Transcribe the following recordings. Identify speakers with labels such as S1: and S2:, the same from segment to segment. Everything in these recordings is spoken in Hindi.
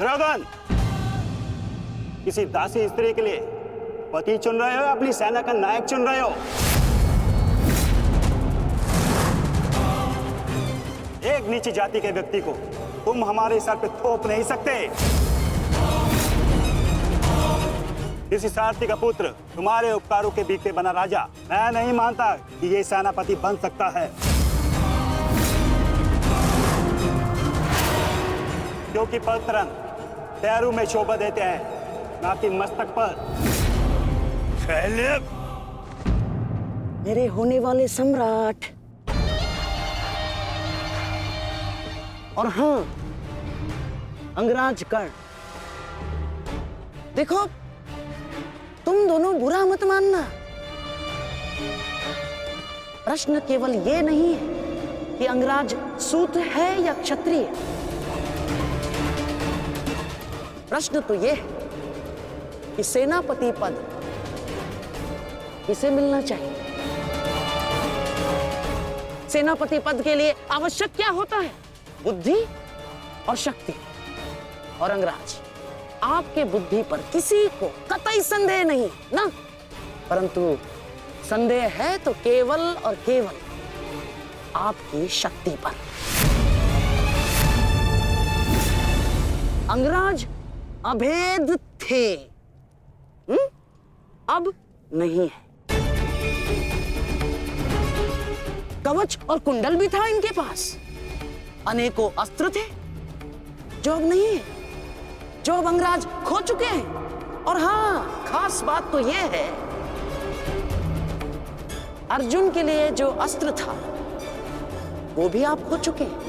S1: दुर्योधन, किसी दासी स्त्री के लिए पति चुन रहे हो या अपनी सेना का नायक चुन रहे हो? एक नीची जाति के व्यक्ति को तुम हमारे सर पे थोप नहीं सकते। किसी सारथी का पुत्र तुम्हारे उपकारों के बीच पे बना राजा मैं नहीं मानता कि ये सेनापति बन सकता है, क्योंकि पलतरंग पैरों में शोभा देते हैं, ना कि मस्तक पर।
S2: मेरे होने वाले सम्राट, और हाँ, अंगराज कर्ण, देखो तुम दोनों बुरा मत मानना। प्रश्न केवल ये नहीं है कि अंगराज सूत है या क्षत्रिय। प्रश्न तो ये है कि सेनापति पद किसे मिलना चाहिए। सेनापति पद के लिए आवश्यक क्या होता है? बुद्धि और शक्ति। और अंगराज, आपके बुद्धि पर किसी को कतई संदेह नहीं ना, परंतु संदेह है तो केवल और केवल आपकी शक्ति पर। अंगराज अभेद थे, अब नहीं है। कवच और कुंडल भी था इनके पास, अनेकों अस्त्र थे जो अब नहीं है, जो अब अंगराज खो चुके हैं। और हाँ, खास बात तो यह है, अर्जुन के लिए जो अस्त्र था वो भी आप खो चुके हैं।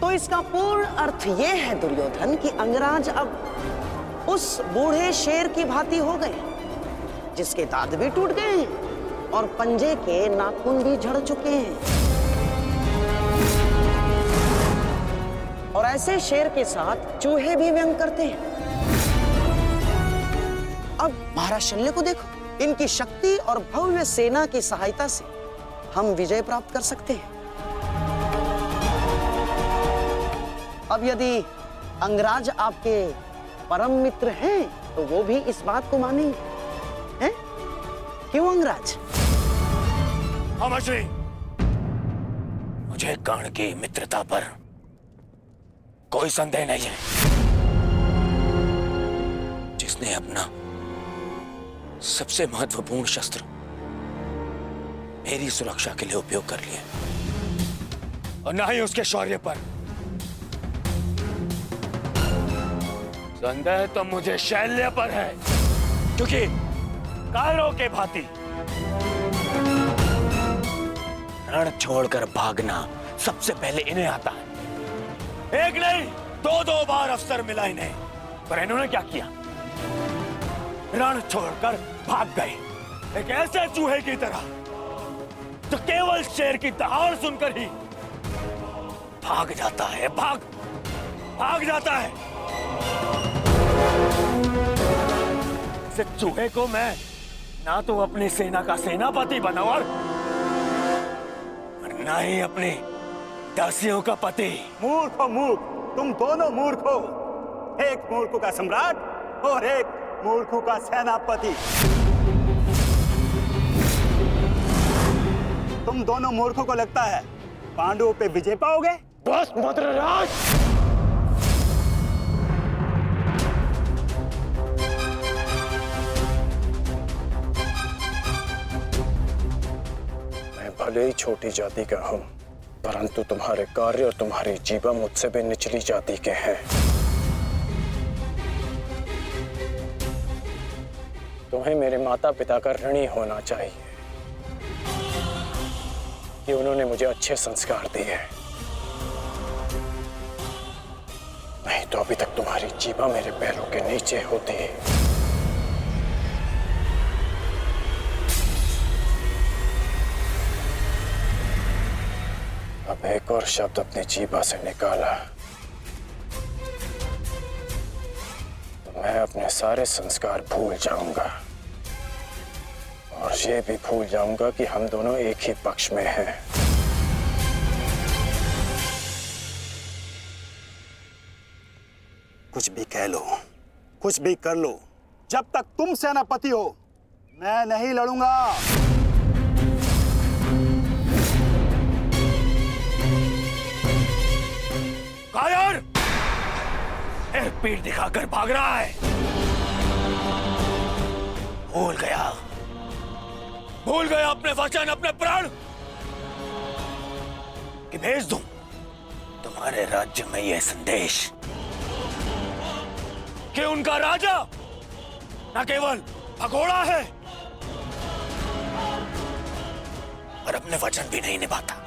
S2: तो इसका पूर्ण अर्थ यह है दुर्योधन कि अंगराज अब उस बूढ़े शेर की भांति हो गए, जिसके दांत भी टूट गए हैं और पंजे के नाखून भी झड़ चुके हैं। और ऐसे शेर के साथ चूहे भी व्यंग करते हैं। अब महाराज शल्य को देखो, इनकी शक्ति और भव्य सेना की सहायता से हम विजय प्राप्त कर सकते हैं। अब यदि अंगराज आपके परम मित्र हैं तो वो भी इस बात को मानेंगे, हैं? क्यों अंगराज?
S3: अमरश्री, मुझे कर्ण की मित्रता पर कोई संदेह नहीं है। जिसने अपना सबसे महत्वपूर्ण शस्त्र मेरी सुरक्षा के लिए उपयोग कर लिया, और ना ही उसके शौर्य पर। संदेह तो मुझे शैल्य पर है, क्योंकि कायरों के भांति रण छोड़कर भागना सबसे पहले इन्हें आता है। एक नहीं, दो बार अवसर मिला इन्हें, पर इन्होंने क्या किया? रण छोड़कर भाग गए, एक ऐसे चूहे की तरह जो केवल शेर की दहाड़ सुनकर ही भाग जाता है, भाग जाता है। इस चूहे को मैं ना तो अपनी सेना का सेनापति बनाऊं और ना ही अपनी दासियों का पति।
S1: मूर्ख हो मूर्ख, तुम दोनों मूर्ख हो। एक मूर्ख का सम्राट और एक मूर्ख का सेनापति। तुम दोनों मूर्खों को लगता है पांडवों पे विजय पाओगे?
S3: बस मद्रराज,
S4: मैं भले ही छोटी जाति का हूं, परंतु तुम्हारे कार्य और तुम्हारी जीवा मुझसे भी निचली जाति के हैं। तुम्हें मेरे माता पिता का ऋणी होना चाहिए कि उन्होंने मुझे अच्छे संस्कार दिए, नहीं तो अभी तक तुम्हारी जीवा मेरे पैरों के नीचे होती। अब एक और शब्द अपनी जीभा से निकाला तो मैं अपने सारे संस्कार भूल जाऊंगा, और ये भी भूल जाऊंगा कि हम दोनों एक ही पक्ष में हैं।
S1: कुछ भी कह लो, कुछ भी कर लो, जब तक तुम सेनापति हो मैं नहीं लड़ूंगा।
S3: कायर फिर पीठ दिखाकर भाग रहा है। भूल गया अपने वचन, अपने प्रण कि भेज दूं तुम्हारे राज्य में यह संदेश कि उनका राजा न केवल भगोड़ा है और अपने वचन भी नहीं निभाता।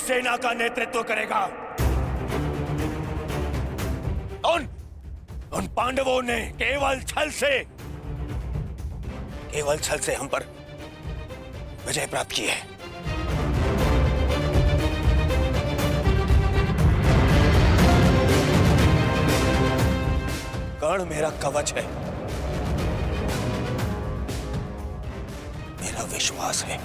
S3: सेना का नेतृत्व करेगा। उन पांडवों ने केवल छल से हम पर विजय प्राप्त की है। कर्ण मेरा कवच है, मेरा विश्वास है।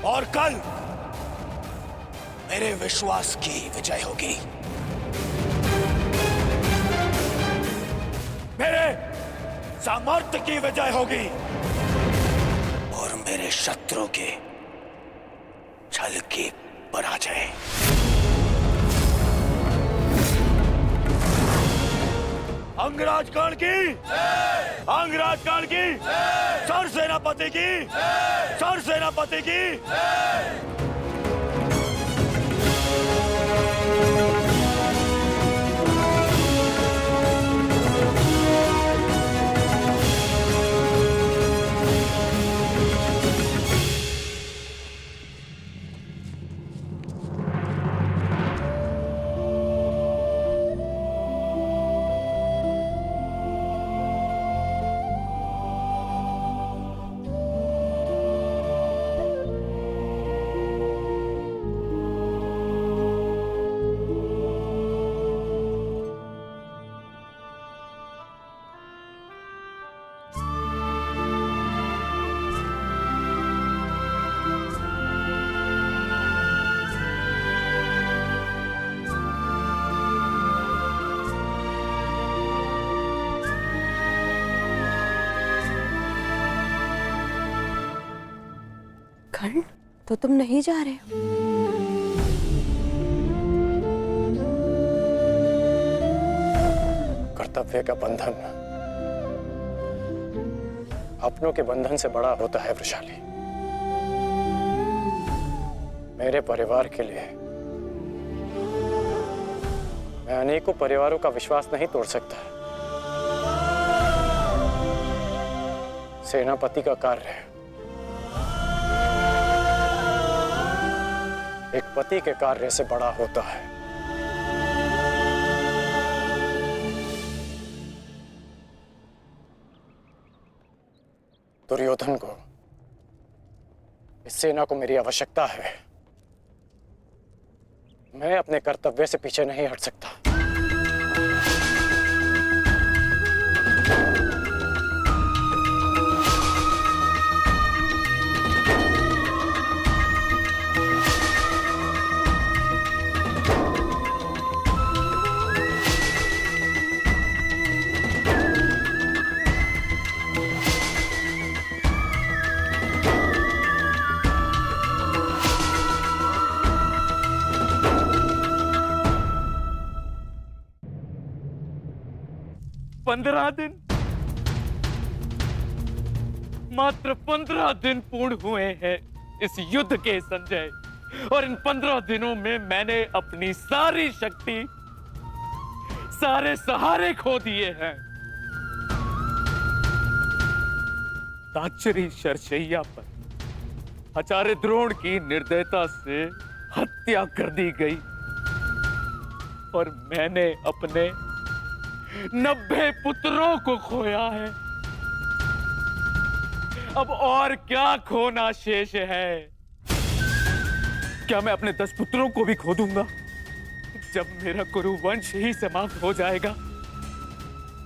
S3: और कल मेरे विश्वास की विजय होगी, मेरे सामर्थ्य की विजय होगी और मेरे शत्रु के छल की पराजय। अंगराज कर्ण की, अंगराज कर्ण की, सर सेनापति की, सर सेनापति की।
S5: कर्ण, तो तुम नहीं जा रहे हो?
S4: कर्तव्य का बंधन अपनों के बंधन से बड़ा होता है वृषाली। मेरे परिवार के लिए मैं अनेकों परिवारों का विश्वास नहीं तोड़ सकता। सेनापति का कार्य है एक पति के कार्य से बड़ा होता है। दुर्योधन को, इस सेना को मेरी आवश्यकता है। मैं अपने कर्तव्य से पीछे नहीं हट सकता।
S3: 15 दिन, मात्र 15 दिन पूर्ण हुए हैं इस युद्ध के संजय, और इन 15 दिनों में मैंने अपनी सारी शक्ति, सारे सहारे खो दिए हैं। ताचरी शरशैया पर आचार्य द्रोण की निर्दयता से हत्या कर दी गई, और मैंने अपने 90 पुत्रों को खोया है। अब और क्या खोना शेष है? क्या मैं अपने 10 पुत्रों को भी खो दूंगा? जब मेरा कुरुवंश ही समाप्त हो जाएगा,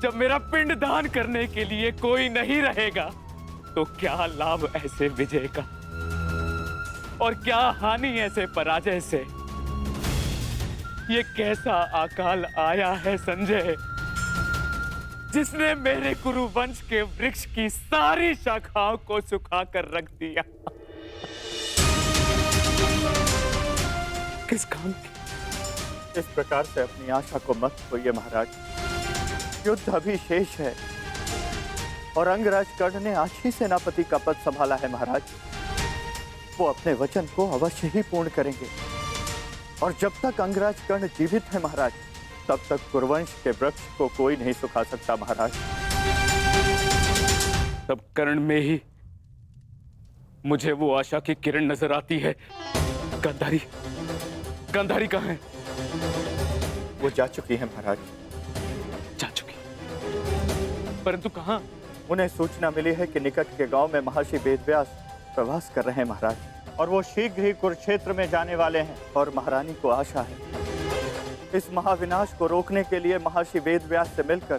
S3: जब मेरा पिंड दान करने के लिए कोई नहीं रहेगा, तो क्या लाभ ऐसे विजय का, और क्या हानि ऐसे पराजय से? ये कैसा अकाल आया है संजय, जिसने मेरे कुरुवंश के वृक्ष की सारी शाखाओं को सुखा कर रख दिया। किस काम की?
S6: इस प्रकार से अपनी आशा को मत खोइए महाराज। युद्ध अभी शेष है और अंगराज कर्ण ने आज ही सेनापति का पद संभाला है महाराज। वो अपने वचन को अवश्य ही पूर्ण करेंगे, और जब तक अंगराज कर्ण जीवित है महाराज, तब तक कुरुवंश के वृक्ष को कोई नहीं सुखा सकता महाराज।
S3: तब कर्ण में ही मुझे वो आशा की किरण नजर आती है। गांधारी, गांधारी कहाँ है?
S6: वो जा चुकी है महाराज।
S3: जा चुकी, परंतु कहाँ?
S6: उन्हें सूचना मिली है कि निकट के गांव में महर्षि वेदव्यास प्रवास कर रहे हैं महाराज, और वो शीघ्र ही कुरुक्षेत्र में जाने वाले हैं। और महारानी को आशा है इस महाविनाश को रोकने के लिए महर्षि वेदव्यास से मिलकर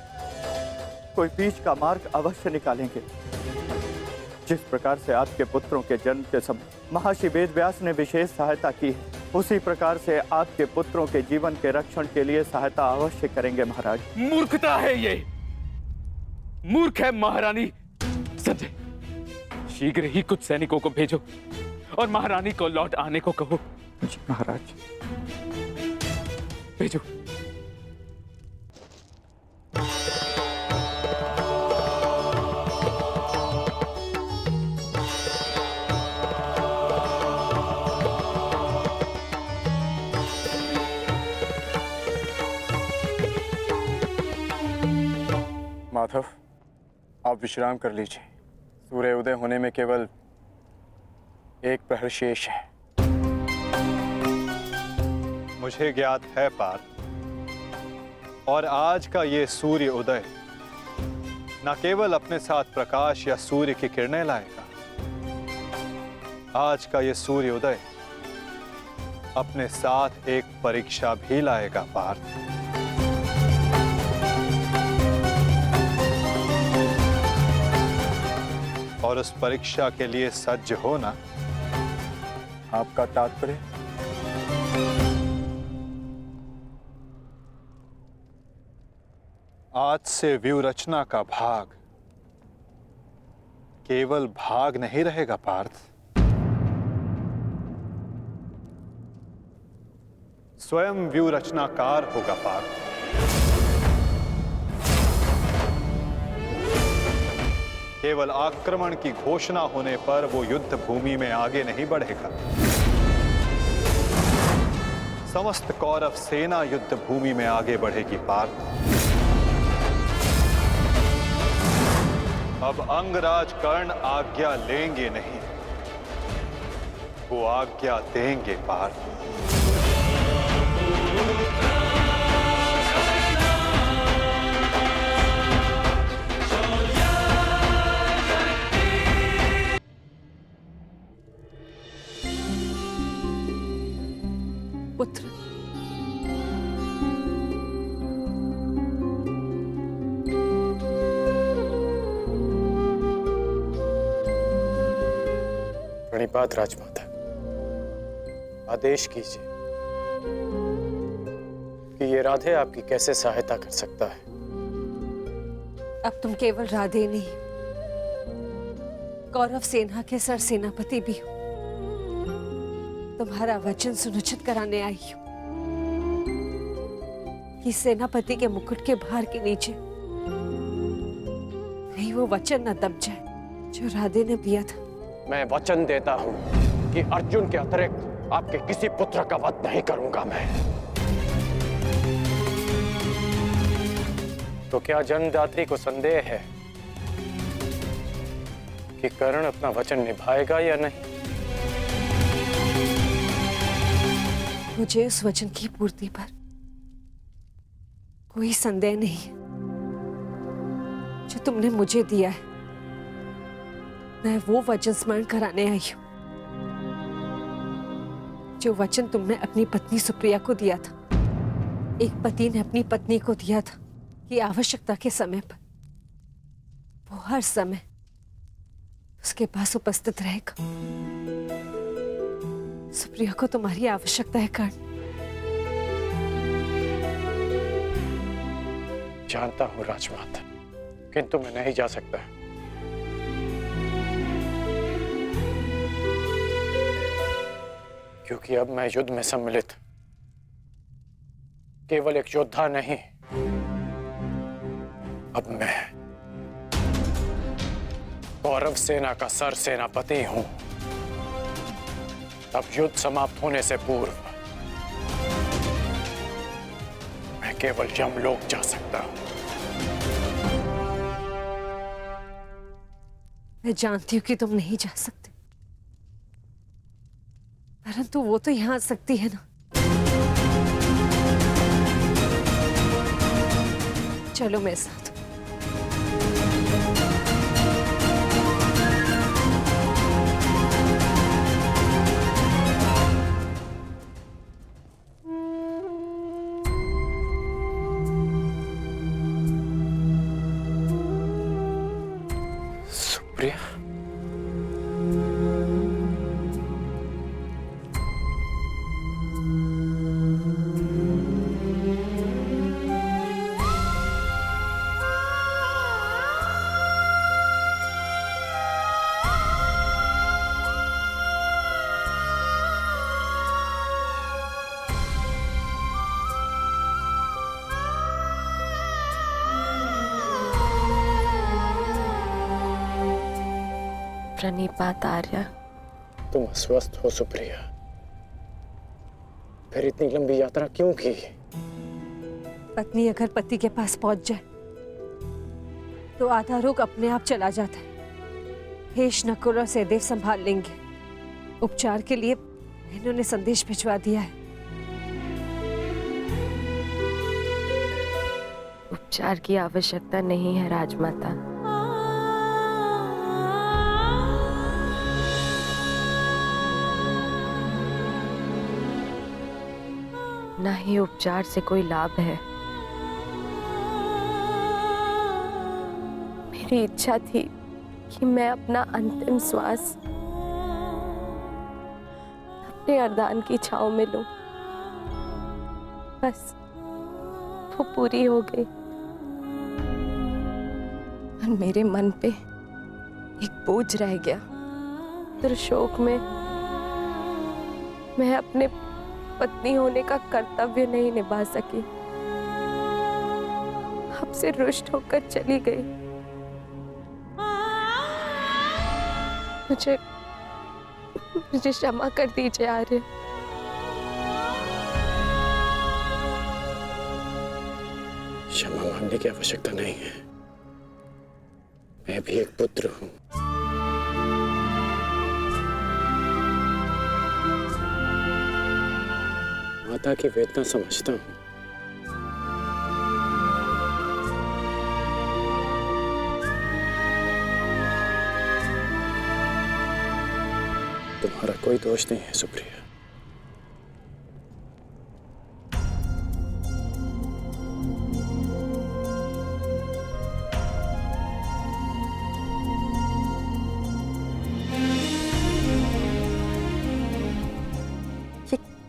S6: कोई बीच का मार्ग अवश्य निकालेंगे। जिस प्रकार से आपके पुत्रों के जन्म के समय महर्षि वेदव्यास ने विशेष सहायता की है, उसी प्रकार से आपके पुत्रों के जीवन के रक्षण के लिए सहायता अवश्य करेंगे महाराज।
S3: मूर्खता है ये, मूर्ख है महारानी। संजय, शीघ्र ही कुछ सैनिकों को भेजो और महारानी को लौट आने को कहो।
S6: जी महाराज।
S3: भेजो।
S4: माधव, आप विश्राम कर लीजिए। सूर्य उदय होने में केवल एक प्रहर शेष है।
S7: मुझे ज्ञात है पार्थ, और आज का ये सूर्य उदय न केवल अपने साथ प्रकाश या सूर्य की किरणें लाएगा, आज का ये सूर्य उदय अपने साथ एक परीक्षा भी लाएगा पार्थ। और उस परीक्षा के लिए सज्ज होना।
S4: आपका तात्पर्य?
S7: आज से व्यूह रचना का भाग केवल भाग नहीं रहेगा पार्थ, स्वयं व्यूह रचनाकार होगा पार्थ। केवल आक्रमण की घोषणा होने पर वो युद्ध भूमि में आगे नहीं बढ़ेगा। समस्त कौरव सेना युद्ध भूमि में आगे बढ़ेगी पार्थ। अब अंगराज कर्ण आज्ञा लेंगे नहीं, वो आज्ञा देंगे पार्थ।
S5: पुत्र,
S4: प्रणिपात राजमाता। आदेश कीजिए कि ये राधे आपकी कैसे सहायता कर सकता है।
S5: अब तुम केवल राधे नहीं, कौरव सेना के सर सेनापति भी हो। तुम्हारा वचन सुनिश्चित कराने आई हूं कि सेनापति के मुकुट के भार के नीचे वो वचन न दब जाए जो राधे ने दिया था।
S3: मैं वचन देता हूं कि अर्जुन के अतिरिक्त आपके किसी पुत्र का वध नहीं करूंगा मैं। तो क्या जन्मदात्री को संदेह है कि कर्ण अपना वचन निभाएगा या नहीं?
S5: मुझे उस वचन की पूर्ति पर कोई संदेह नहीं है जो तुमने मुझे दिया है। मैं वो वचन स्मरण कराने आई हूं जो वचन तुमने अपनी पत्नी सुप्रिया को दिया था। एक पति ने अपनी पत्नी को दिया था कि आवश्यकता के समय पर वो हर समय उसके पास उपस्थित रहेगा। सुप्रिया को तुम्हारी आवश्यकता है कर्ण।
S3: जानता हूं राजमाता, किंतु मैं नहीं जा सकता। क्योंकि अब मैं युद्ध में सम्मिलित केवल एक योद्धा नहीं, अब मैं कौरव सेना का सर सेनापति हूं। अब युद्ध समाप्त होने से पूर्व मैं केवल यमलोक जा सकता हूं।
S5: मैं जानती हूं कि तुम नहीं जा सकते, परंतु वो तो यहां आ सकती है ना। चलो मेरे साथ।
S3: सुप्रिया,
S8: प्रणिपात आर्या।
S3: तुम अस्वस्थ हो सुप्रिया, फिर इतनी लंबी यात्रा क्यों की?
S5: पत्नी अगर पति के पास पहुंच जाए तो आधा रोग अपने आप चला जाता है। हेश, नकुल और सहदेव संभाल लेंगे। उपचार के लिए इन्होंने संदेश भिजवा दिया है।
S8: उपचार की आवश्यकता नहीं है राजमाता। ना ही उपचार से कोई लाभ है। मेरी इच्छा थी कि मैं अपना अंतिम श्वास अपने अर्धान की छांव में लूं। बस वो पूरी हो गई और मेरे मन पे एक बोझ रह गया। त्रिशोक में मैं अपने पत्नी होने का कर्तव्य नहीं निभा सकी, आपसे रुष्ट होकर चली गई। मुझे क्षमा कर दीजिए आर्य।
S3: क्षमा मांगने की आवश्यकता नहीं है, मैं भी एक पुत्र हूं। माता की वेदना समझता हूं। तुम्हारा कोई दोष नहीं है सुप्रिया।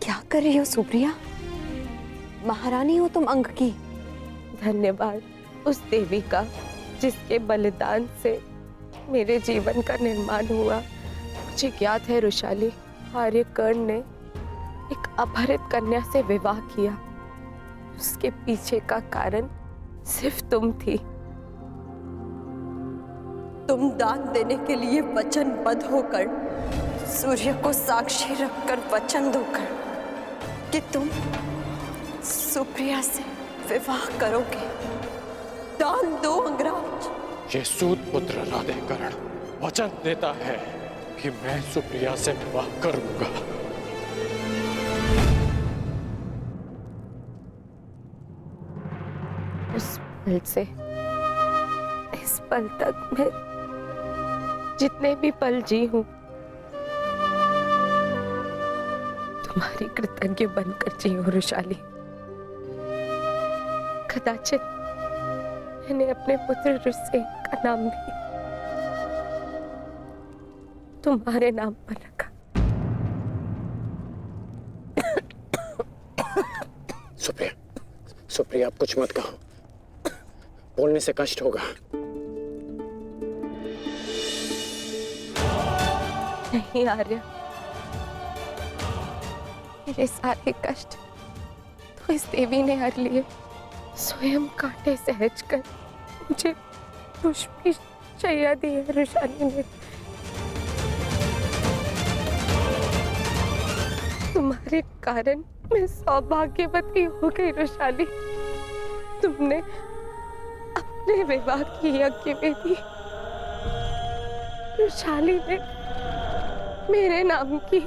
S5: क्या कर रही हो सुप्रिया? महारानी हो तुम अंग की।
S8: धन्यवाद उस देवी का जिसके बलिदान से मेरे जीवन का निर्माण हुआ। मुझे ज्ञात है रुशाली, आर्य कर्ण ने एक अपहरित कन्या से विवाह किया। उसके पीछे का कारण सिर्फ तुम थी। तुम दान देने के लिए वचनबद्ध होकर, सूर्य को साक्षी रखकर वचन दोकर कि तुम सुप्रिया से विवाह करोगे। दान दो अंगराज।
S9: ये सूत पुत्र राधेकरण वचन देता है कि मैं सुप्रिया से विवाह करूंगा।
S8: उस पल से इस पल तक मैं जितने भी पल जी हूं, तुम्हारी कृतज्ञ बनकर जी हूं रुशाली। कदाचित मैंने अपने पुत्र रुसेन का नाम भी तुम्हारे नाम पर रखा।
S9: सुप्रिया, सुप्रिया, आप कुछ मत कहो, बोलने से कष्ट होगा।
S8: नहीं आर्य, मेरे सारे कष्ट तो इस देवी ने हर लिए। स्वयं कांटे सहज कर मुझे पुष्पी शैया दी है रुशाली ने। तुम्हारे कारण मैं सौभाग्यवती हो गई रुशाली। तुमने अपने विवाह की यज्ञ वेदी रुशाली ने मेरे नाम की।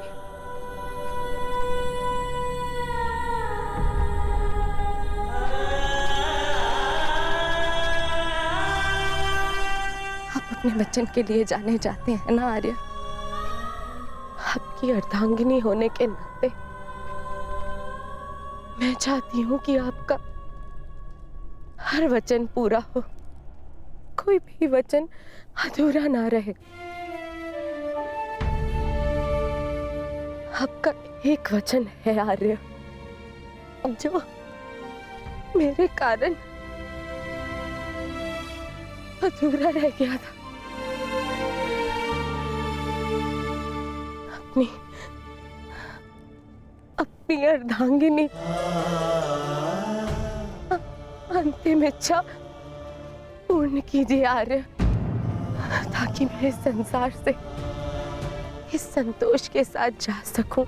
S8: आप अपने वचन के लिए जाने जाते हैं ना आर्य। आपकी अर्धांगिनी होने के नाते मैं चाहती हूं कि आपका हर वचन पूरा हो, कोई भी वचन अधूरा ना रहे। आपका एक वचन है आर्य, जो मेरे कारण अधूरा रह गया था। अपनी अर्धांगिनी अंतिम इच्छा पूर्ण कीजिए आर्य, ताकि मैं इस संसार से इस संतोष के साथ जा सकूं।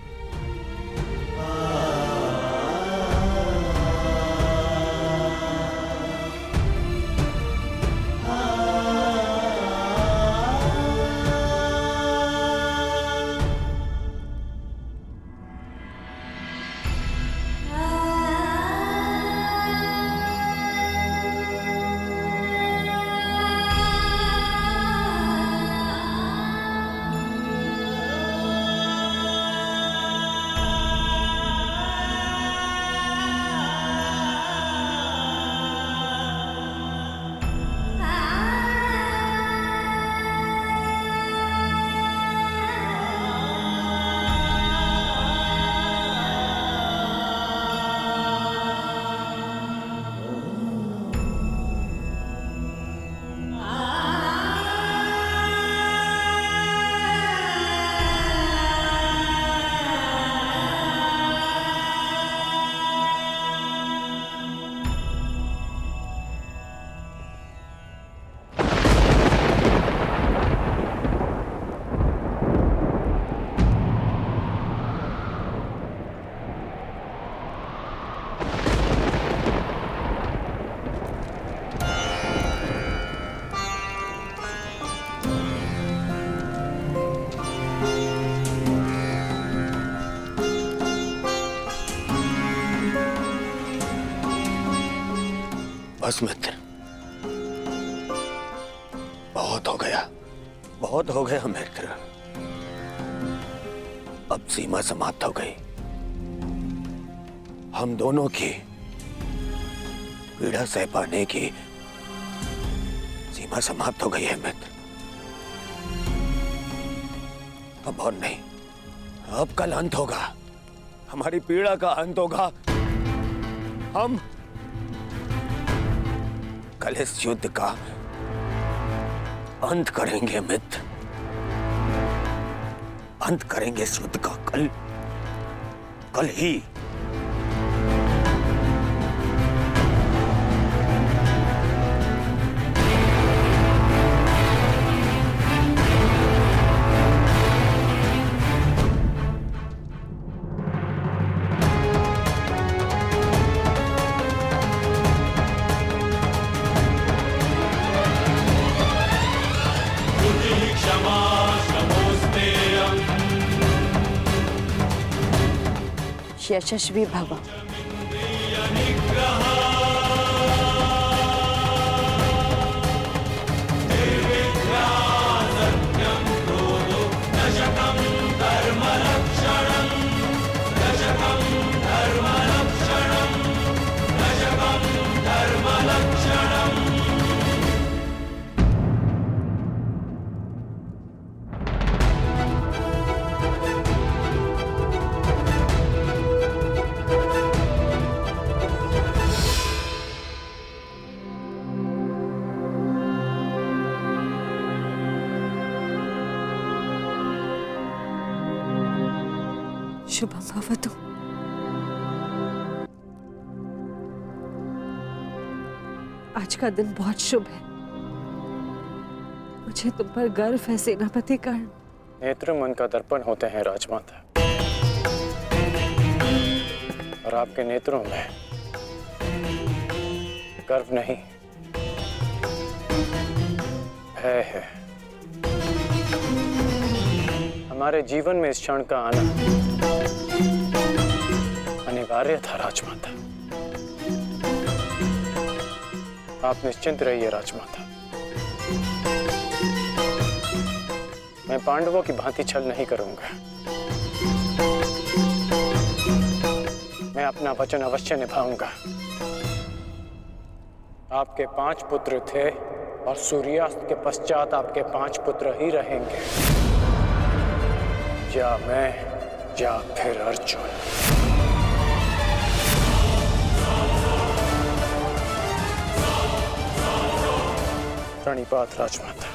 S3: बस मित्र, बहुत हो गया मित्र। अब सीमा समाप्त हो गई। हम दोनों की पीड़ा सह पाने की सीमा समाप्त हो गई है मित्र। अब और नहीं, अब कल अंत होगा, हमारी पीड़ा का अंत होगा। हम कल इस युद्ध का अंत करेंगे मित्र, अंत करेंगे इस युद्ध का कल ही।
S2: यशस्वी भव।
S5: शुभम भवतु। आज का दिन बहुत शुभ है। मुझे तुम पर गर्व है सेनापति कर्ण।
S9: नेत्र मन का दर्पण होते हैं राजमाता, और आपके नेत्रों में गर्व नहीं, भय है। हमारे जीवन में इस क्षण का आना अनिवार्य था राजमाता। आप निश्चिंत रहिए राजमाता। मैं पांडवों की भांति छल नहीं करूंगा। मैं अपना वचन अवश्य निभाऊंगा। आपके 5 पुत्र थे और सूर्यास्त के पश्चात आपके 5 पुत्र ही रहेंगे, या मैं या फिर अर्जुन। प्रणिपात राजमाता।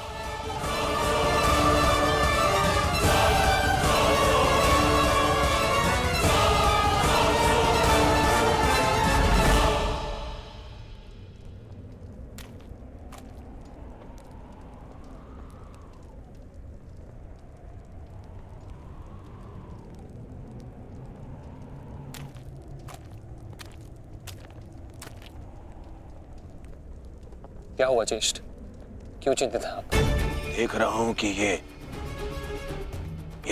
S9: क्या हुआ ज्येष्ठ, क्यों चिंतित हैं आप?
S3: देख रहा हूं कि ये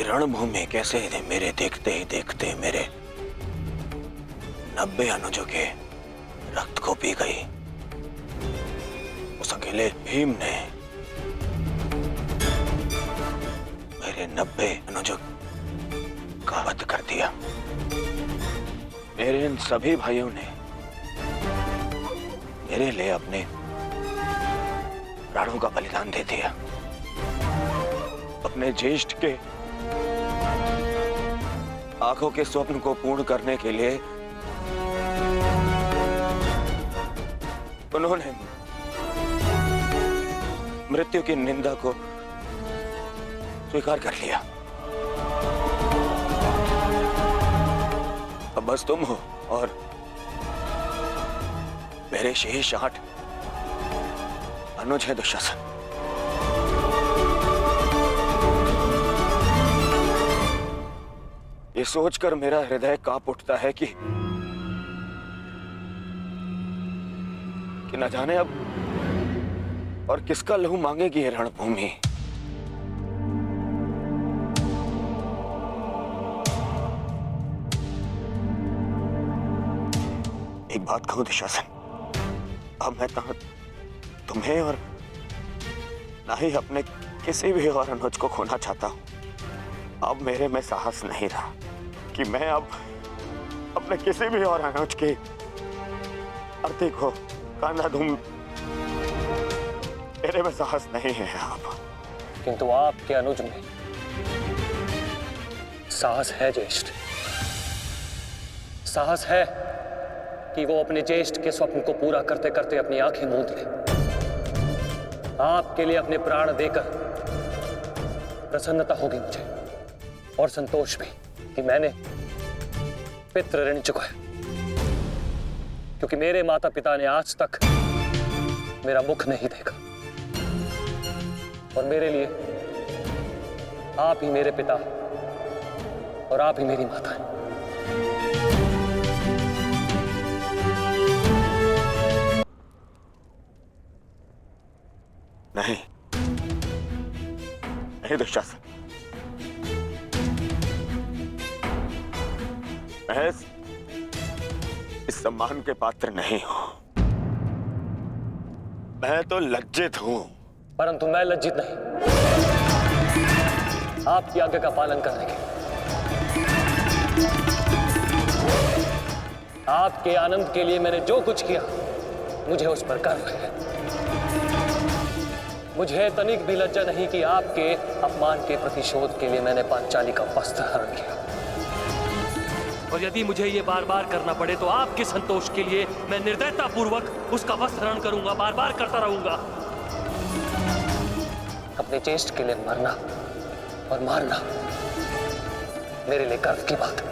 S3: रणभूमि कैसे मेरे देखते ही देखते मेरे 90 अनुजों के रक्त को पी गई। उस अकेले भीम ने मेरे 90 अनुजों का वध कर दिया। मेरे इन सभी भाइयों ने मेरे लिए अपने प्राणों का बलिदान दे दिया। अपने ज्येष्ठ के आंखों के स्वप्न को पूर्ण करने के लिए उन्होंने मृत्यु की निंदा को स्वीकार कर लिया। अब बस तुम हो और मेरे शेष 8 अनुज है दुशासन। ये सोचकर मेरा हृदय कांप उठता है कि न जाने अब और किसका लहू मांगेगी ये रणभूमि। एक बात कहूं दुशासन, अब मैं तुम्हें और ना ही अपने किसी भी और अनुज को खोना चाहता हूं। अब मेरे में साहस नहीं रहा कि मैं अब अपने किसी भी और अनुज की अर्थी को कांधा दूं। मेरे में साहस नहीं है अब।
S9: किंतु आपके अनुज में साहस है ज्येष्ठ। साहस है कि वो अपने ज्येष्ठ के स्वप्न को पूरा करते करते अपनी आंखें मूंद ले। आपके लिए अपने प्राण देकर प्रसन्नता होगी मुझे, और संतोष भी कि मैंने पितृ ऋण चुकाया, क्योंकि मेरे माता पिता ने आज तक मेरा मुख नहीं देखा, और मेरे लिए आप ही मेरे पिता और आप ही मेरी माता हैं।
S3: नहीं नहीं दुशासन, महज इस सम्मान के पात्र नहीं हूं। मैं तो लज्जित हूं।
S9: परंतु मैं लज्जित नहीं, आपकी आज्ञा का पालन करने के आपके आनंद के लिए मैंने जो कुछ किया, मुझे उस पर गर्व है। मुझे तनिक भी लज्जा नहीं कि आपके अपमान के प्रतिशोध के लिए मैंने पांचाली का वस्त्र हरण किया। और यदि मुझे ये बार बार करना पड़े तो आपके संतोष के लिए मैं निर्दयता पूर्वक उसका वस्त्र हरण करूंगा, बार बार करता रहूंगा। अपने चेष्ट के लिए मरना और मारना मेरे लिए गर्व की बात है।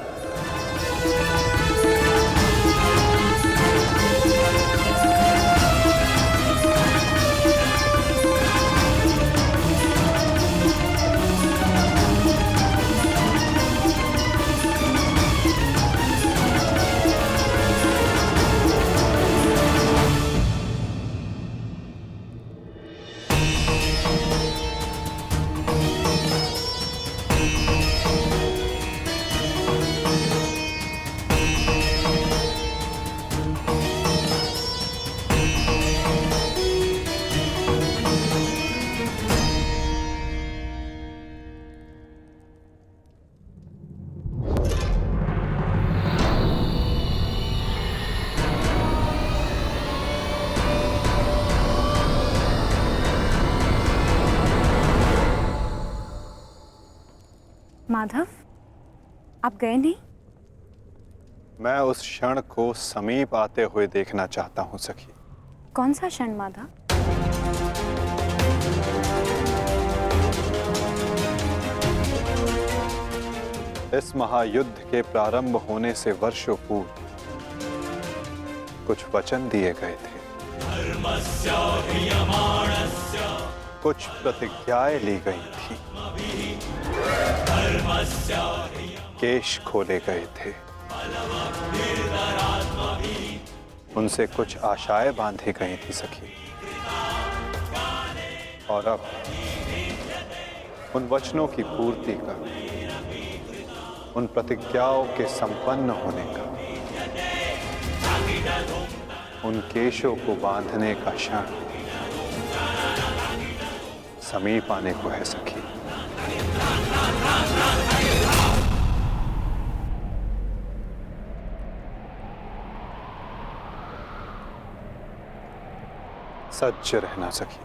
S10: माधव, आप गए नहीं?
S7: मैं उस क्षण को समीप आते हुए देखना चाहता हूं सखी।
S10: कौन सा क्षण माधव?
S7: इस महायुद्ध के प्रारंभ होने से वर्षों पूर्व कुछ वचन दिए गए थे, कुछ प्रतिज्ञाएं ली गई थी, केश खोले गए थे, उनसे कुछ आशाएं बांधी गई थी सखी। और अब उन वचनों की पूर्ति का, उन प्रतिज्ञाओं के संपन्न होने का, उन केशों को बांधने का क्षण समीप आने को है सखी। सच रहना सखी।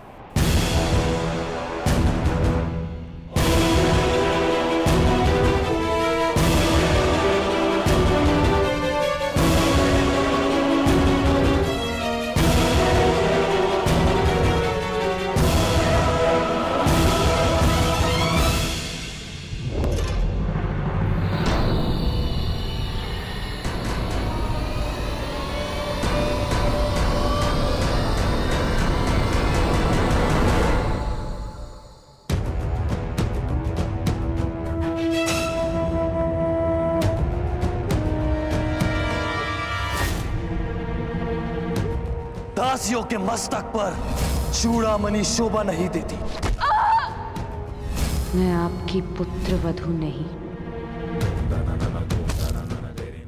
S3: दासियों के मस्तक पर चूड़ामणि शोभा नहीं देती।
S11: मैं आपकी पुत्र वधू नहीं,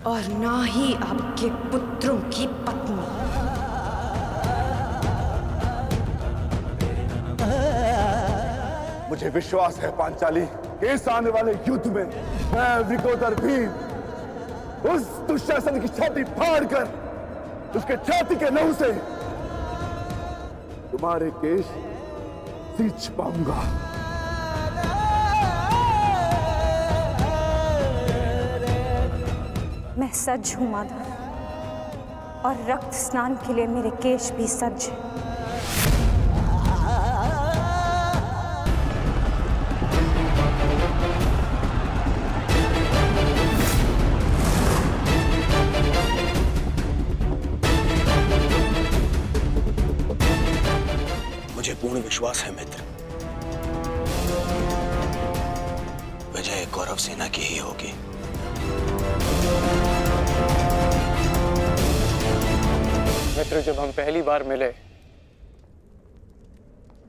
S11: और ना ही आपके पुत्रों की पत्नी।
S12: मुझे विश्वास है पांचाली, इस आने वाले युद्ध में मैं विकोदर भीम उस दुशासन की छाती फाड़कर उसके छाती के लहू से तुम्हारे केश सींच पाऊंगा।
S10: मैं सज्ज हूं माधव, और रक्त स्नान के लिए मेरे केश भी सज्ज हैं।
S3: मुझे पूर्ण विश्वास है मित्र, विजय कौरव सेना की ही होगी।
S9: मित्र, जब हम पहली बार मिले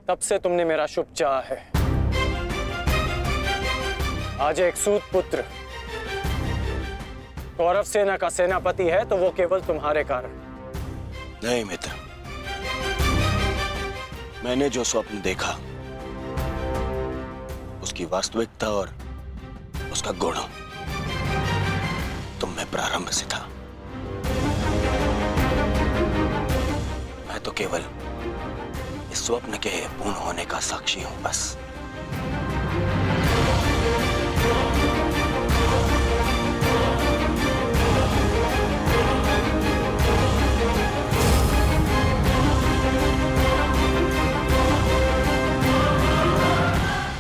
S9: तब से तुमने मेरा शुभ चाहा है। आज एक सूत पुत्र
S13: कौरव सेना का सेनापति है तो वो केवल तुम्हारे कारण।
S3: नहीं मित्र, मैंने जो स्वप्न देखा उसकी वास्तविकता और उसका गुण तुम में प्रारंभ से था। मैं तो केवल इस स्वप्न के पूर्ण होने का साक्षी हूं बस।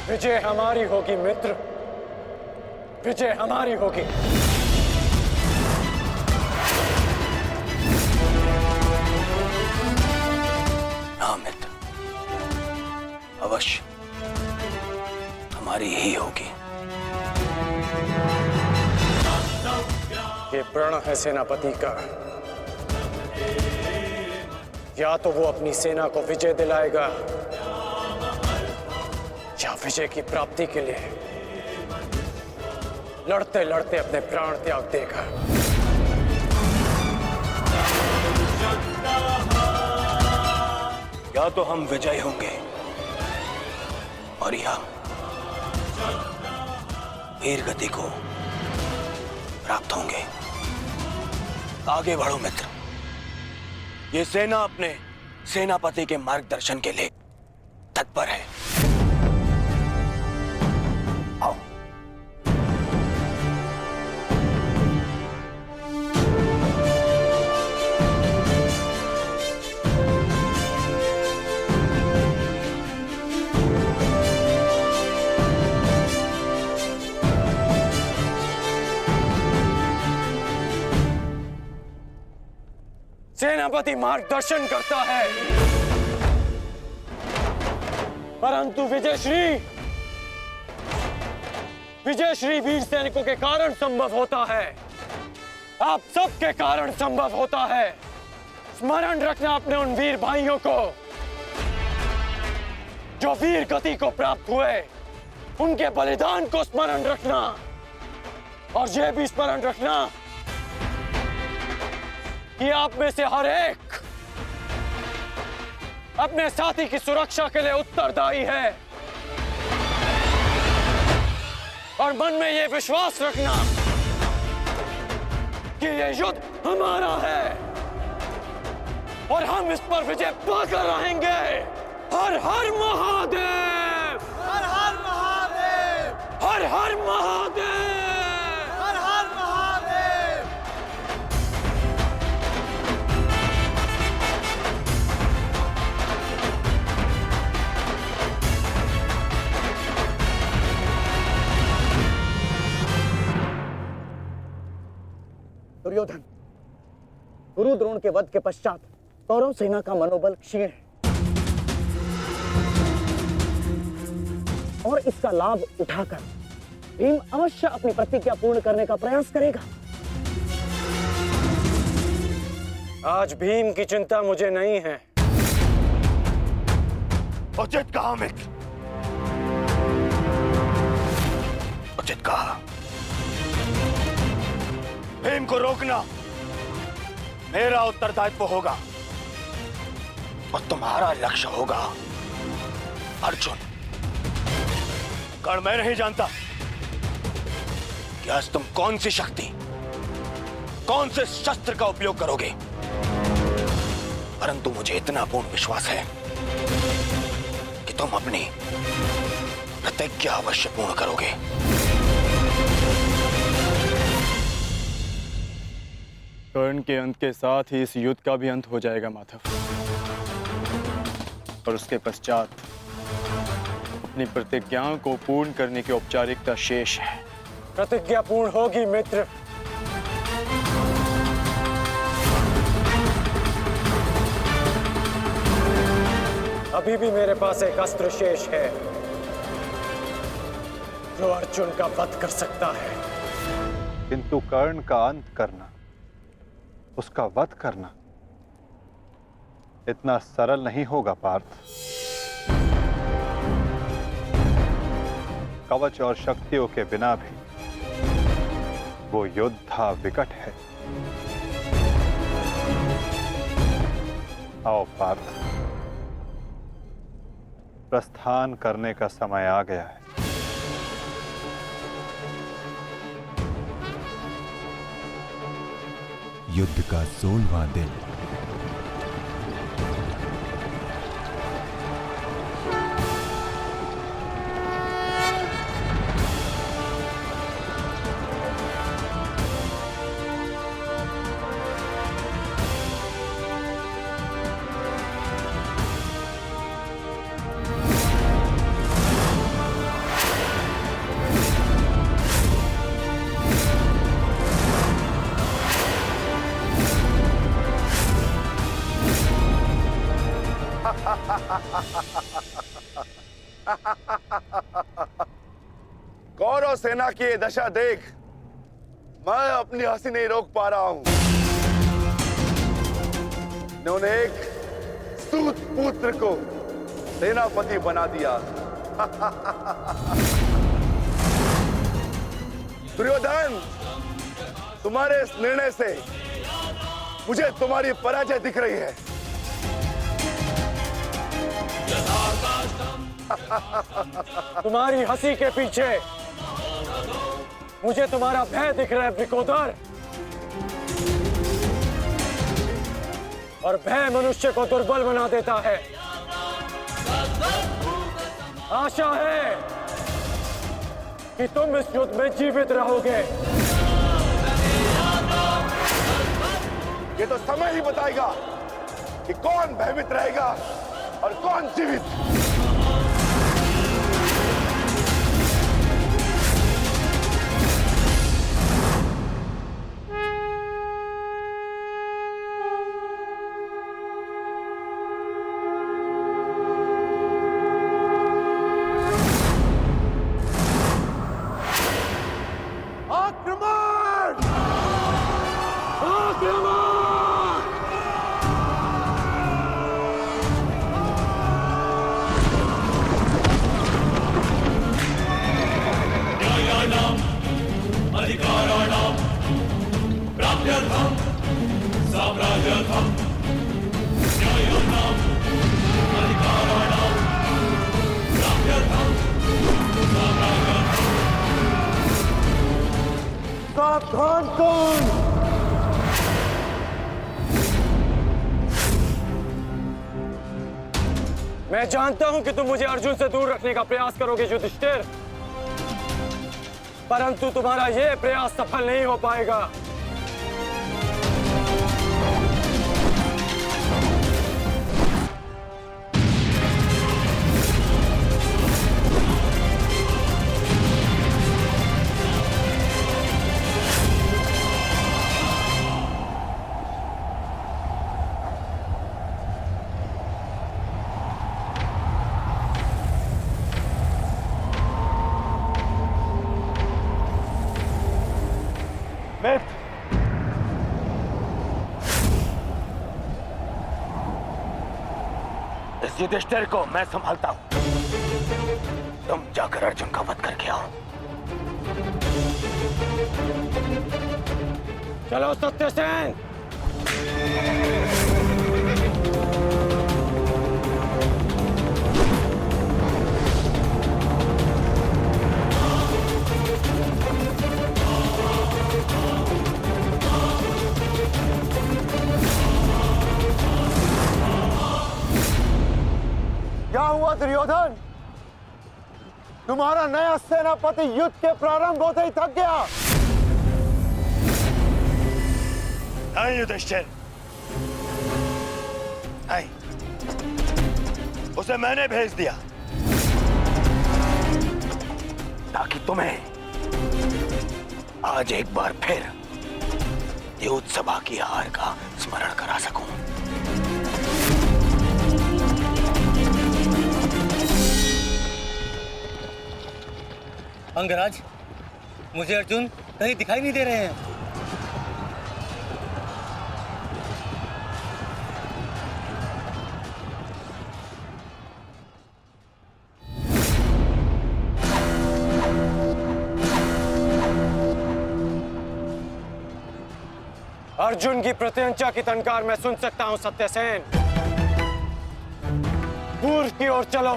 S13: विजय हमारी होगी मित्र, विजय हमारी होगी।
S3: हाँ मित्र, अवश्य हमारी ही होगी।
S13: ये प्रण है सेनापति का, या तो वो अपनी सेना को विजय दिलाएगा या विजय की प्राप्ति के लिए लड़ते लड़ते अपने प्राण त्याग देगा।
S3: या तो हम विजयी होंगे और या वीर गति को प्राप्त होंगे। आगे बढ़ो मित्र, ये सेना अपने सेनापति के मार्गदर्शन के लिए तत्पर है। आओ।
S13: सेनापति मार्गदर्शन करता है, परंतु विजयश्री वीर सैनिकों के कारण संभव होता है। आप सबके कारण संभव होता है। स्मरण रखना अपने उन वीर भाइयों को जो वीर गति को प्राप्त हुए, उनके बलिदान को स्मरण रखना, और यह भी स्मरण रखना कि आप में से हर एक अपने साथी की सुरक्षा के लिए उत्तरदायी है। और मन में यह विश्वास रखना कि यह युद्ध हमारा है और हम इस पर विजय पाकर रहेंगे। हर हर महादेव, हर हर महादेव, हर हर महादेव, हर हर महादेव।
S2: दुर्योधन, गुरु द्रोण के वध के पश्चात कौरव सेना का मनोबल क्षीण है और इसका लाभ उठाकर भीम अवश्य अपनी प्रतिज्ञा पूर्ण करने का प्रयास करेगा।
S13: आज भीम की चिंता मुझे नहीं है।
S3: उचित कहा मित्र, उचित कहा। भीम को रोकना मेरा उत्तरदायित्व होगा और तुम्हारा लक्ष्य होगा अर्जुन। कर्ण मैं नहीं जानता कि आज तुम कौन सी शक्ति, कौन से शस्त्र का उपयोग करोगे, परंतु मुझे इतना पूर्ण विश्वास है कि तुम अपनी प्रतिज्ञा अवश्य पूर्ण करोगे।
S4: कर्ण के अंत के साथ ही इस युद्ध का भी अंत हो जाएगा माधव, और उसके पश्चात अपनी प्रतिज्ञाओं को पूर्ण करने की औपचारिकता शेष है।
S13: प्रतिज्ञा पूर्ण होगी मित्र। अभी भी मेरे पास एक अस्त्र शेष है जो अर्जुन का वध कर सकता है।
S7: किंतु कर्ण का अंत करना, उसका वध करना इतना सरल नहीं होगा पार्थ। कवच और शक्तियों के बिना भी वो योद्धा विकट है। आओ पार्थ, प्रस्थान करने का समय आ गया है।
S14: युद्ध का 16वां दिन।
S12: कौरव सेना की ये दशा देख मैं अपनी हंसी नहीं रोक पा रहा हूं। इन्होंने एक सूत पुत्र को सेनापति बना दिया। दुर्योधन, तुम्हारे इस निर्णय से मुझे तुम्हारी पराजय दिख रही है।
S13: तुम्हारी हंसी के पीछे मुझे तुम्हारा भय दिख रहा है वृकोदर। और भय मनुष्य को दुर्बल बना देता है। आशा है कि तुम इस युद्ध में जीवित रहोगे।
S12: ये तो समय ही बताएगा कि कौन भयभीत रहेगा और कौन जीवित।
S13: सावधान कौन? मैं जानता हूं कि तुम मुझे अर्जुन से दूर रखने का प्रयास करोगे युधिष्ठिर, परंतु तुम्हारा यह प्रयास सफल नहीं हो पाएगा।
S3: इस युधिष्ठिर को मैं संभालता हूं। तुम जाकर अर्जुन का वध करके आओ।
S13: चलो सत्यसेन।
S6: क्या हुआ दुर्योधन? तुम्हारा नया सेनापति युद्ध के प्रारंभ होते ही थक गया।
S3: नहीं युधिष्ठिर, नहीं, उसे मैंने भेज दिया ताकि तुम्हें आज एक बार फिर युद्ध सभा की हार का स्मरण करा सकूं।
S15: अंगराज, मुझे अर्जुन कहीं दिखाई नहीं दे रहे हैं।
S13: अर्जुन की प्रत्यंचा की टंकार मैं सुन सकता हूं सत्यसेन। पूर्व की ओर चलो।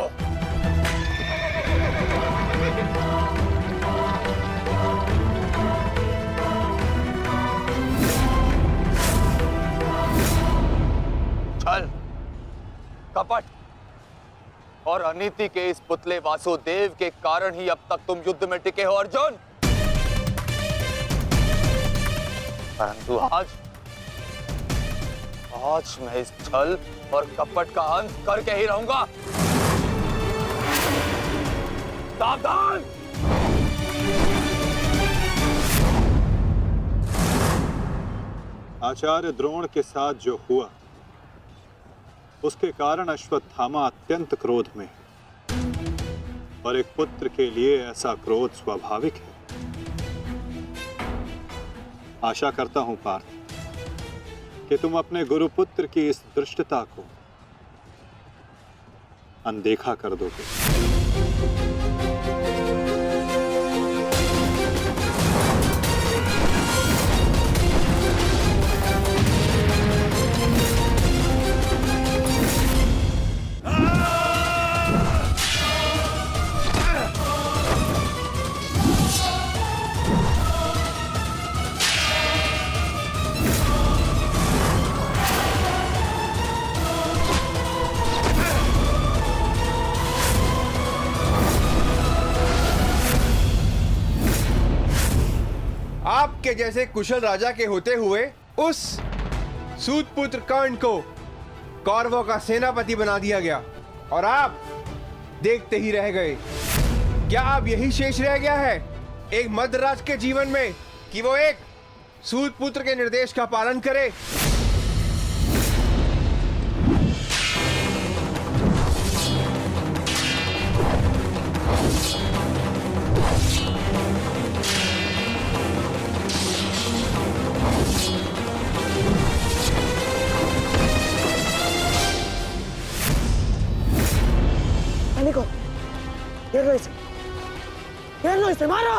S16: छल, कपट और अनीति के इस पुतले वासुदेव के कारण ही अब तक तुम युद्ध में टिके हो अर्जुन। परंतु आज मैं इस छल और कपट का अंत करके ही रहूंगा। सावधान!
S7: आचार्य द्रोण के साथ जो हुआ उसके कारण अश्वत्थामा अत्यंत क्रोध में, और एक पुत्र के लिए ऐसा क्रोध स्वाभाविक है। आशा करता हूं पार्थ कि तुम अपने गुरुपुत्र की इस दुष्टता को अनदेखा कर दोगे।
S17: आपके जैसे कुशल राजा के होते हुए उस सूतपुत्र कर्ण को कौरवों का सेनापति बना दिया गया और आप देखते ही रह गए। क्या अब यही शेष रह गया है एक मध्यराज के जीवन में कि वो एक सूतपुत्र के निर्देश का पालन करे?
S2: घेर लो इसे, मारो।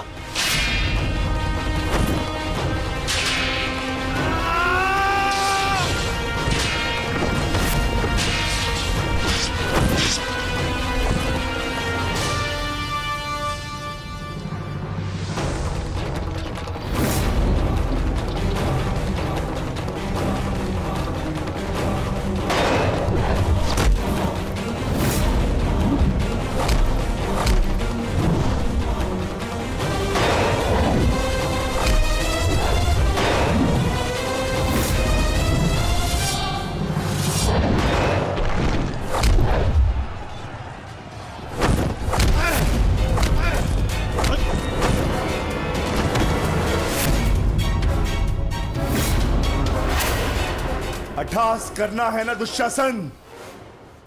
S12: अट्ठास करना है ना दुशासन,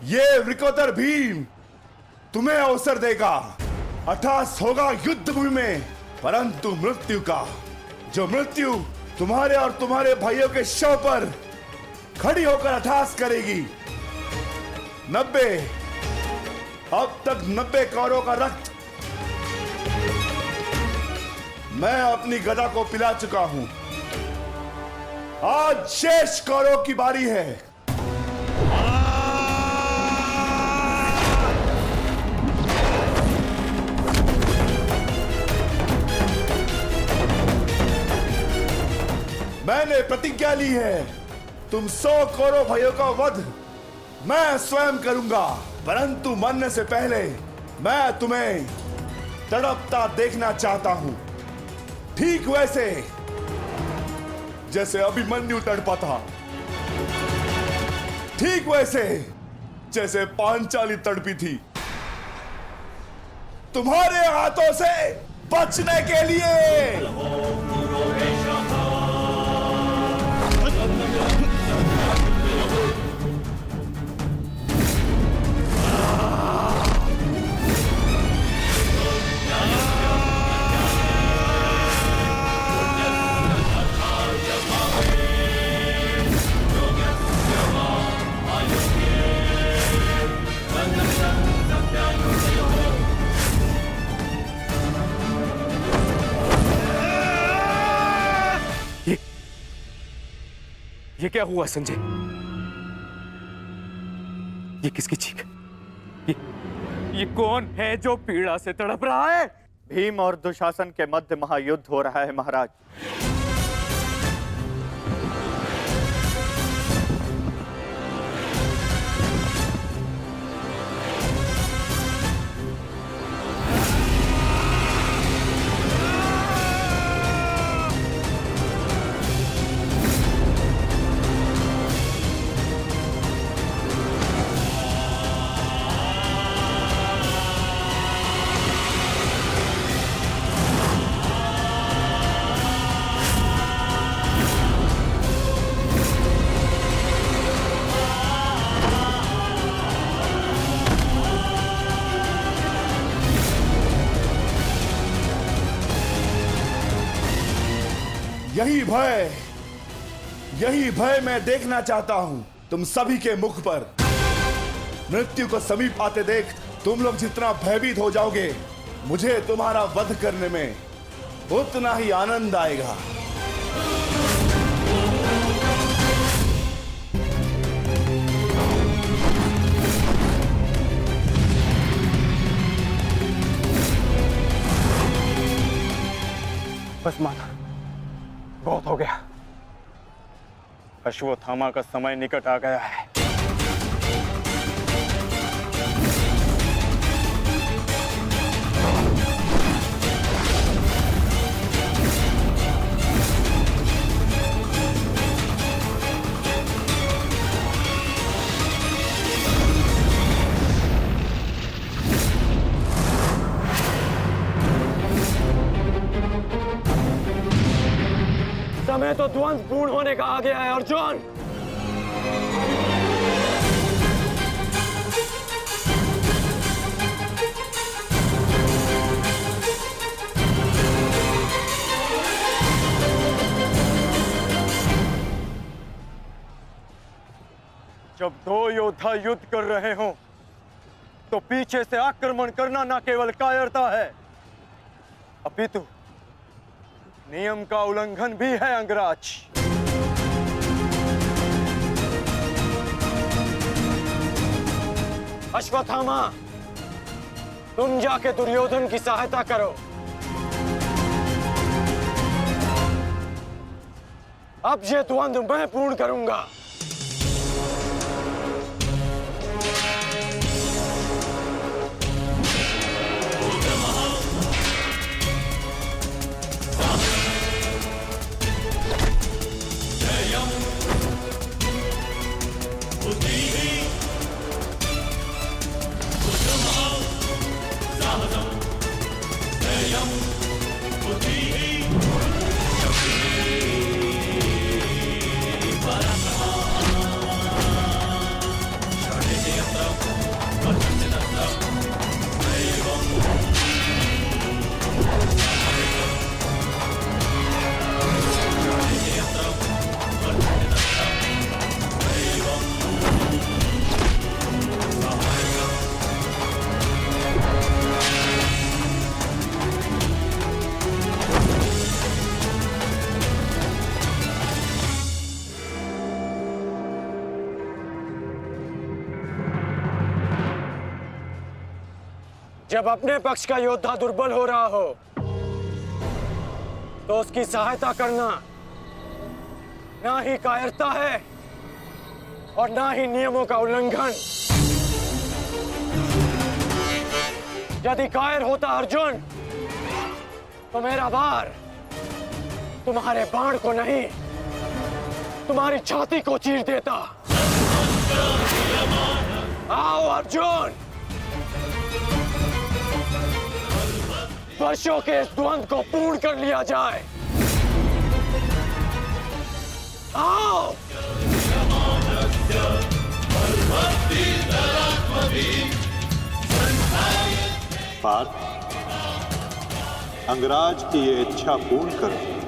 S12: ये वृकोदर भीम तुम्हें अवसर देगा। अट्ठास होगा युद्ध भूमि में, परंतु मृत्यु का, जो मृत्यु तुम्हारे और तुम्हारे भाइयों के शव पर खड़ी होकर अट्ठास करेगी। 90 अब तक 90 कौरों का रक्त मैं अपनी गदा को पिला चुका हूं। आज शेष कौरों की बारी है। मैंने प्रतिज्ञा ली है, तुम 100 कौरव भाइयों का वध मैं स्वयं करूंगा, परंतु मरने से पहले मैं तुम्हें तड़पता देखना चाहता हूं, ठीक वैसे जैसे अभिमन्यु तड़पा था, ठीक वैसे जैसे पांचाली तड़पी थी। तुम्हारे हाथों से बचने के लिए
S3: ये क्या हुआ संजय? ये किसकी चीख? ये कौन है जो पीड़ा से तड़प रहा है?
S6: भीम और दुशासन के मध्य महायुद्ध हो रहा है महाराज।
S12: यही भय मैं देखना चाहता हूं तुम सभी के मुख पर। मृत्यु को समीप आते देख तुम लोग जितना भयभीत हो जाओगे, मुझे तुम्हारा वध करने में उतना ही आनंद आएगा।
S4: बस माता, बहुत हो गया। अश्वत्थामा का समय निकट आ गया है।
S13: समय तो द्वंद्व पूर्ण होने का आ गया है अर्जुन।
S4: जब दो योद्धा युद्ध कर रहे हों, तो पीछे से आक्रमण करना न केवल कायरता है, अपितु नियम का उल्लंघन भी है अंगराज।
S13: अश्वत्थामा, तुम जाके दुर्योधन की सहायता करो। अब ये द्वंद्व मैं पूर्ण करूंगा। जब अपने पक्ष का योद्धा दुर्बल हो रहा हो तो उसकी सहायता करना ना ही कायरता है और ना ही नियमों का उल्लंघन। यदि कायर होता अर्जुन तो मेरा वार तुम्हारे बाण को नहीं, तुम्हारी छाती को चीर देता। आओ अर्जुन, वर्षों के इस द्वंद्व को पूर्ण कर लिया जाए। आओ।
S18: पार्थ, अंगराज की ये इच्छा पूर्ण करो।